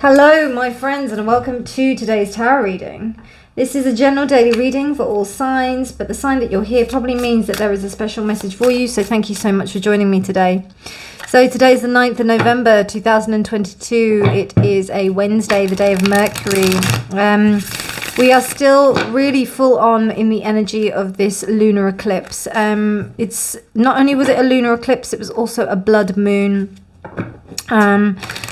Hello my friends and welcome to today's tarot reading. This is a general daily reading for all signs, but the sign that you're here probably means that there is a special message for you, so thank you so much for joining me today. So today is the 9th of November 2022. It is a Wednesday, the day of Mercury. We are still really full on in the energy of this lunar eclipse. It's not only was it a lunar eclipse, it was also a blood moon.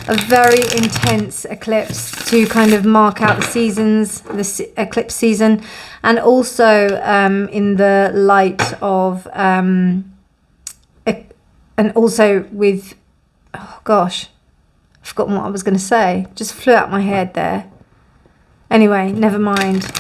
A very intense eclipse to kind of mark out the seasons, the eclipse season, and also in the light of and also with, oh gosh, I've forgotten what I was going to say, just flew out my head there. Anyway, never mind.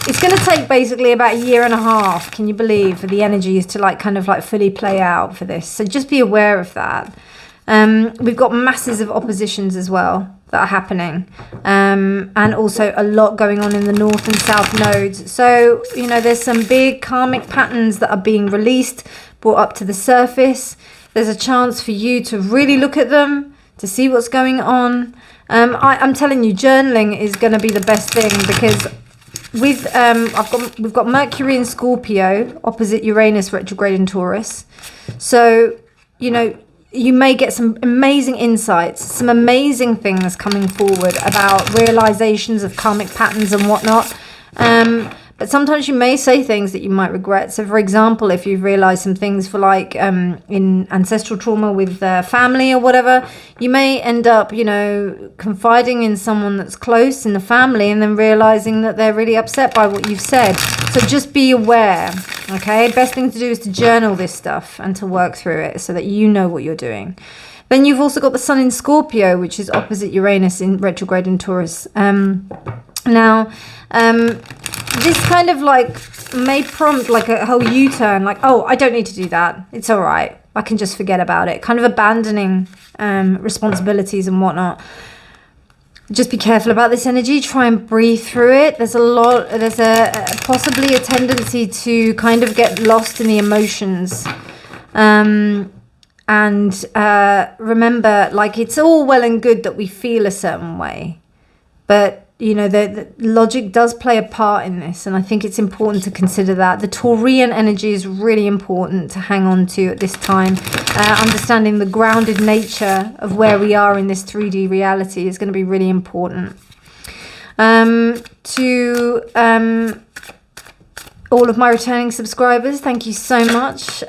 It's going to take basically about a year and a half, can you believe, for the energies to kind of fully play out for this, so just be aware of that. We've got masses of oppositions as well that are happening, and also a lot going on in the north and south nodes. So, you know, there's some big karmic patterns that are being released, brought up to the surface. There's a chance for you to really look at them, to see what's going on. I'm telling you, journaling is going to be the best thing, because with we've got Mercury in Scorpio opposite Uranus retrograde in Taurus. So, you know, you may get some amazing insights, some amazing things coming forward about realizations of karmic patterns and whatnot. But sometimes you may say things that you might regret. So, for example, if you've realized some things for in ancestral trauma with family or whatever, you may end up, you know, confiding in someone that's close in the family and then realizing that they're really upset by what you've said. So just be aware, okay? Best thing to do is to journal this stuff and to work through it so that you know what you're doing. Then you've also got the Sun in Scorpio, which is opposite Uranus in retrograde in Taurus. This kind of may prompt a whole U-turn, oh, I don't need to do that. It's all right. I can just forget about it. Kind of abandoning responsibilities and whatnot. Just be careful about this energy. Try and breathe through it. There's possibly a tendency to kind of get lost in the emotions. And remember, it's all well and good that we feel a certain way, but you know, the logic does play a part in this, and I think it's important to consider that. The Taurian energy is really important to hang on to at this time. Understanding the grounded nature of where we are in this 3D reality is going to be really important. To all of my returning subscribers, thank you so much.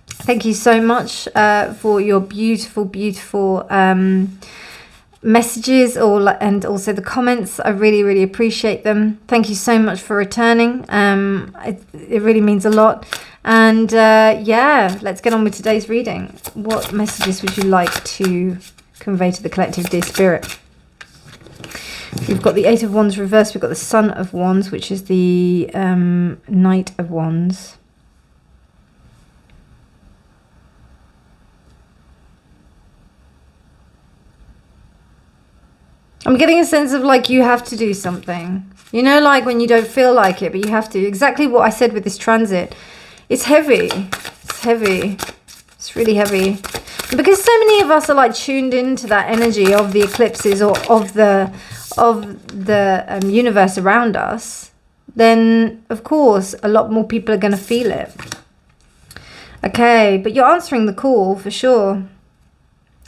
Thank you so much for your beautiful messages and also the comments. I really appreciate them. Thank you so much for returning. It really means a lot. And yeah, let's get on with today's reading. What messages would you like to convey to the collective, dear spirit? We've got the Eight of Wands reversed. We've got the Sun of Wands, which is the Knight of Wands. I'm getting a sense of you have to do something. You know, when you don't feel like it, but you have to. Exactly what I said with this transit. It's heavy. It's heavy. It's really heavy. Because so many of us are tuned into that energy of the eclipses or of the universe around us, then of course a lot more people are going to feel it. Okay, but you're answering the call for sure.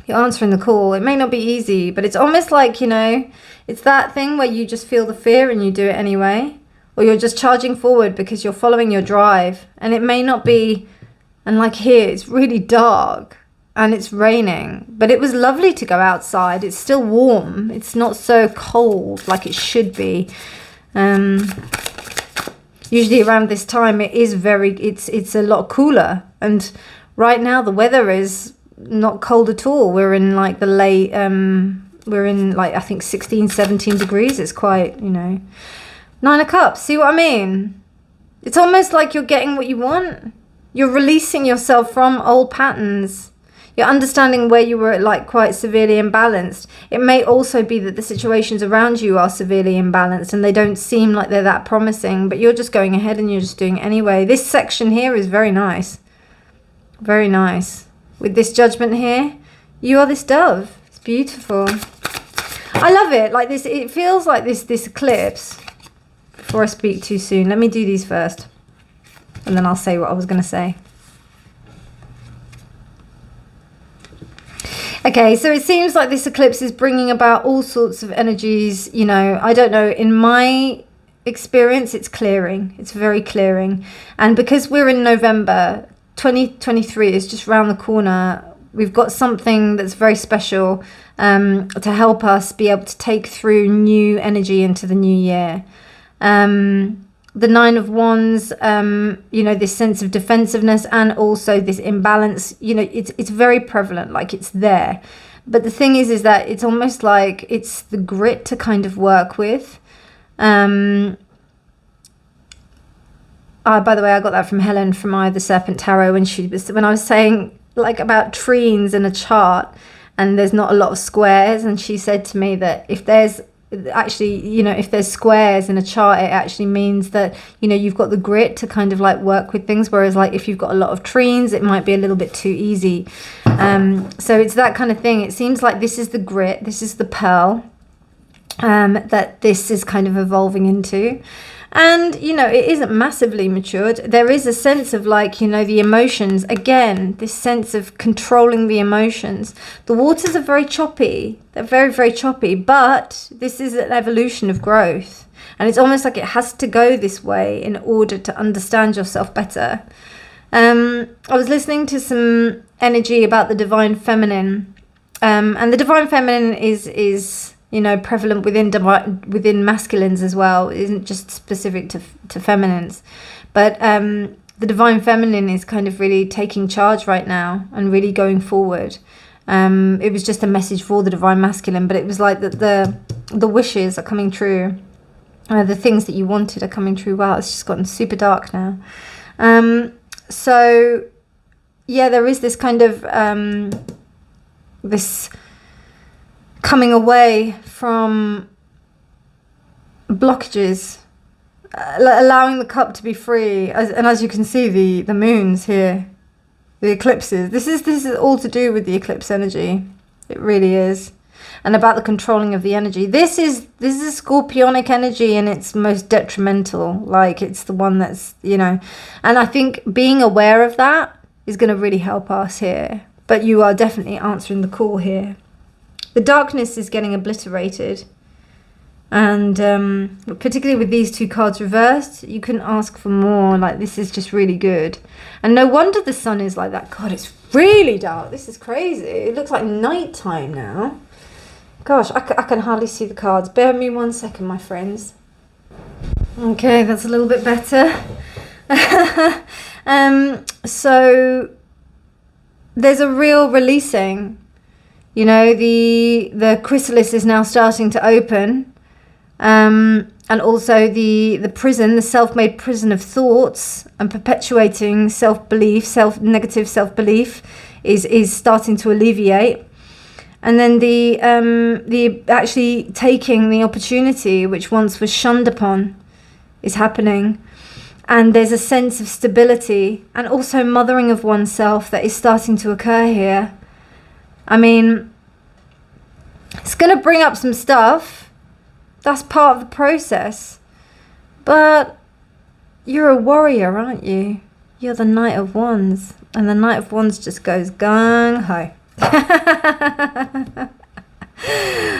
You're answering the call. It may not be easy, but it's almost you know, it's that thing where you just feel the fear and you do it anyway. Or you're just charging forward because you're following your drive. And it may not be, and here, it's really dark and it's raining. But it was lovely to go outside. It's still warm. It's not so cold like it should be. Usually around this time, it's a lot cooler. And right now, the weather is not cold at all. We're in the late we're in I think 16-17 degrees. It's quite, you know, 9 of Cups. See what I mean? It's almost like you're getting what you want. You're releasing yourself from old patterns. You're understanding where you were quite severely imbalanced. It may also be that the situations around you are severely imbalanced and they don't seem like they're that promising, but you're just going ahead and you're just doing it anyway. This section here is very nice. Very nice. With this Judgment here, you are this dove. It's beautiful. I love it. Like this, it feels like this eclipse. Before I speak too soon, let me do these first. And then I'll say what I was going to say. Okay, so it seems like this eclipse is bringing about all sorts of energies. You know, I don't know. In my experience, it's clearing. It's very clearing. And because we're in November, 2023 is just round the corner. We've got something that's very special to help us be able to take through new energy into the new year. The Nine of Wands, you know, this sense of defensiveness and also this imbalance, you know, it's very prevalent, like it's there. But the thing is that it's almost like it's the grit to kind of work with. By the way, I got that from Helen from Eye of the Serpent Tarot when I was saying like about trees in a chart and there's not a lot of squares, and she said to me that if there's actually, you know, if there's squares in a chart, it actually means that, you know, you've got the grit to kind of like work with things, whereas like if you've got a lot of trees, it might be a little bit too easy. So it's that kind of thing. It seems like this is the grit, this is the pearl that this is kind of evolving into. And, you know, it isn't massively matured. There is a sense of like, you know, the emotions, again, this sense of controlling the emotions. The waters are very choppy. They're very, very choppy. But this is an evolution of growth. And it's almost like it has to go this way in order to understand yourself better. I was listening to some energy about the divine feminine. And the divine feminine is you know, prevalent within masculines as well. It isn't just specific to feminines. But the divine feminine is kind of really taking charge right now and really going forward. It was just a message for the divine masculine, but it was like that the wishes are coming true. The things that you wanted are coming true. Wow, it's just gotten super dark now. So, yeah, there is this kind of this coming away from blockages, allowing the cup to be free. And as you can see, the moons here, the eclipses. This is all to do with the eclipse energy. It really is. And about the controlling of the energy. This is a scorpionic energy, and it's most detrimental. Like, it's the one that's, you know. And I think being aware of that is going to really help us here. But you are definitely answering the call here. The darkness is getting obliterated. And particularly with these two cards reversed, you couldn't ask for more. Like, this is just really good. And no wonder the sun is like that. God, it's really dark. This is crazy. It looks like nighttime now. Gosh, I can hardly see the cards. Bear with me 1 second, my friends. Okay, that's a little bit better. So there's a real releasing. You know, the chrysalis is now starting to open. And also the prison, the self-made prison of thoughts and perpetuating self-belief, negative self-belief is starting to alleviate. And then the actually taking the opportunity, which once was shunned upon, is happening. And there's a sense of stability and also mothering of oneself that is starting to occur here. I mean, it's going to bring up some stuff. That's part of the process. But you're a warrior, aren't you? You're the Knight of Wands. And the Knight of Wands just goes gung-ho.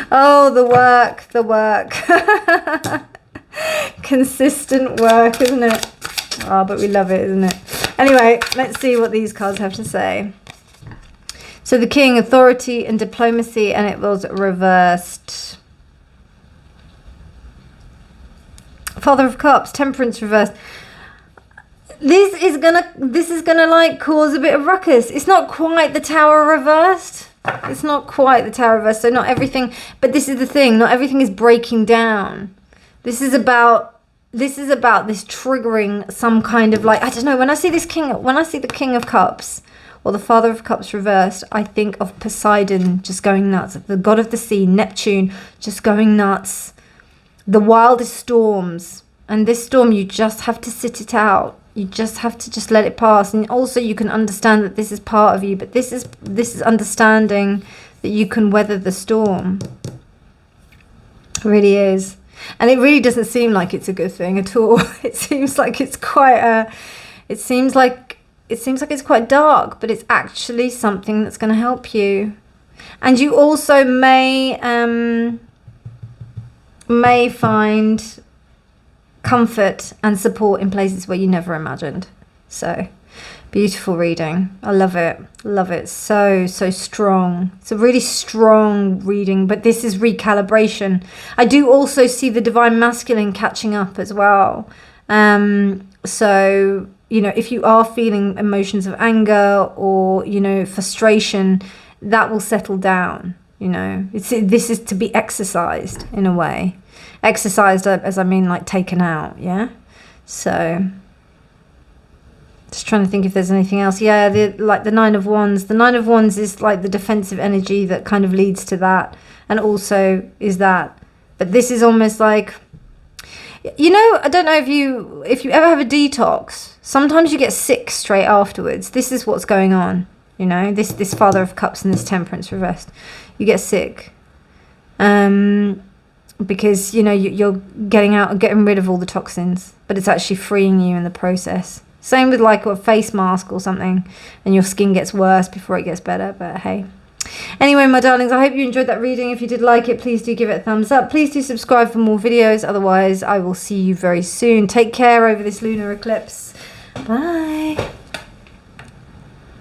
Oh, the work. Consistent work, isn't it? Oh, but we love it, isn't it? Anyway, let's see what these cards have to say. So the King, authority and diplomacy, and it was reversed. Father of Cups, temperance reversed. This is gonna like cause a bit of ruckus. It's not quite the Tower reversed. It's not quite the Tower reversed. So not everything, but this is the thing. Not everything is breaking down. This is about this triggering some kind of like, I don't know. When I see the King of Cups or the Father of Cups reversed, I think of Poseidon just going nuts. The god of the sea, Neptune, just going nuts. The wildest storms. And this storm, you just have to sit it out. You just have to just let it pass. And also you can understand that this is part of you. But this is understanding that you can weather the storm. It really is. And it really doesn't seem like it's a good thing at all. It seems like it's quite it seems like it's quite dark, but it's actually something that's going to help you. And you also may find comfort and support in places where you never imagined. So beautiful reading. I love it. Love it. So strong. It's a really strong reading, but this is recalibration. I do also see the divine masculine catching up as well. So, you know, if you are feeling emotions of anger or, you know, frustration, that will settle down. You know, this is to be exercised in a way. Exercised as I mean like taken out, yeah? So just trying to think if there's anything else. Yeah, like the Nine of Wands. The Nine of Wands is like the defensive energy that kind of leads to that, and also is that. But this is almost like, you know, I don't know if you ever have a detox. Sometimes you get sick straight afterwards. This is what's going on. You know, this Father of Cups and this Temperance reversed. You get sick, because you know you're getting out and getting rid of all the toxins, but it's actually freeing you in the process. Same with like a face mask or something, and your skin gets worse before it gets better. But hey. Anyway, my darlings, I hope you enjoyed that reading. If you did like it, please do give it a thumbs up. Please do subscribe for more videos. Otherwise, I will see you very soon. Take care over this lunar eclipse. Bye.